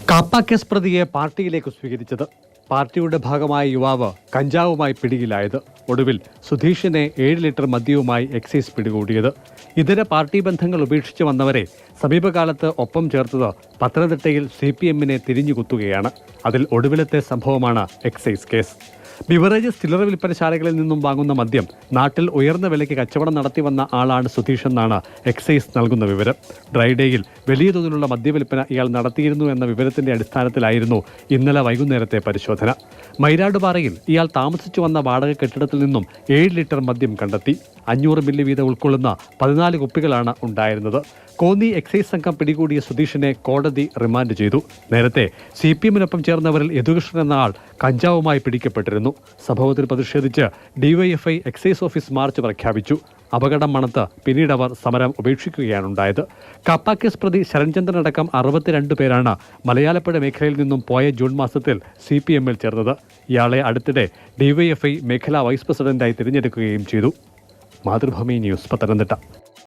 KAAPA case പ്രതിയെ പാർട്ടിയിലേക്ക് സ്വീകരിച്ചത്. പാർട്ടിയുടെ ഭാഗമായ യുവാവ് കഞ്ചാവുമായി പിടിയിലായത്. ഒടുവിൽ സുധീഷിനെ 7 ലിറ്റർ മദ്യവുമായി എക്സൈസ് പിടികൂടിയത്. ഇതര പാർട്ടി ബന്ധങ്ങൾ ഉപേക്ഷിച്ച് വന്നവരെ സമീപകാലത്ത് ഒപ്പം ചേർത്തത് പത്തനംതിട്ടയിൽ CPM-നെ തിരിഞ്ഞുകുത്തുകയാണ്. അതിൽ ഒടുവിലത്തെ സംഭവമാണ് എക്സൈസ് കേസ്. ബിവറേജസ് ചില്ലറ വിൽപ്പനശാലകളിൽ നിന്നും വാങ്ങുന്ന മദ്യം നാട്ടിൽ ഉയർന്ന വിലയ്ക്ക് കച്ചവടം നടത്തി വന്ന ആളാണ് സുധീഷ് എന്നാണ് എക്സൈസ് നൽകുന്ന വിവരം. ഡ്രൈഡേയിൽ വലിയ തോതിലുള്ള മദ്യവിൽപ്പന ഇയാൾ നടത്തിയിരുന്നു എന്ന വിവരത്തിന്റെ അടിസ്ഥാനത്തിലായിരുന്നു ഇന്നലെ വൈകുന്നേരത്തെ പരിശോധന. മൈരാടുപാറയിൽ ഇയാൾ താമസിച്ചു വന്ന വാടക കെട്ടിടത്തിൽ നിന്നും 7 ലിറ്റർ മദ്യം കണ്ടെത്തി. 500 മില്ലി വീതം ഉൾക്കൊള്ളുന്ന 14 കുപ്പികളാണ് ഉണ്ടായിരുന്നത്. കോന്നി എക്സൈസ് സംഘം പിടികൂടിയ സുധീഷിനെ കോടതി റിമാൻഡ് ചെയ്തു. നേരത്തെ CPM-നൊപ്പം ചേർന്നവരിൽ യദുകൃഷ്ണൻ എന്ന ആൾ കഞ്ചാവുമായി പിടിക്കപ്പെട്ടിരുന്നു. സംഭവത്തിൽ പ്രതിഷേധിച്ച് DYFI എക്സൈസ് ഓഫീസ് മാർച്ച് പ്രഖ്യാപിച്ചു. അപകടം മണത്ത് പിന്നീട് അവർ സമരം ഉപേക്ഷിക്കുകയാണുണ്ടായത്. കാപ്പ കേസ് പ്രതി ശരൺചന്ദ്രൻ അടക്കം 62 പേരാണ് മലയാലപ്പുഴ മേഖലയിൽ നിന്നും പോയ ജൂൺ മാസത്തിൽ CPM-ൽ ചേർന്നത്. ഇയാളെ അടുത്തിടെ DYFI മേഖലാ വൈസ് പ്രസിഡന്റായി തിരഞ്ഞെടുക്കുകയും ചെയ്തു. മാതൃഭൂമി ന്യൂസ്, പത്തനംതിട്ട.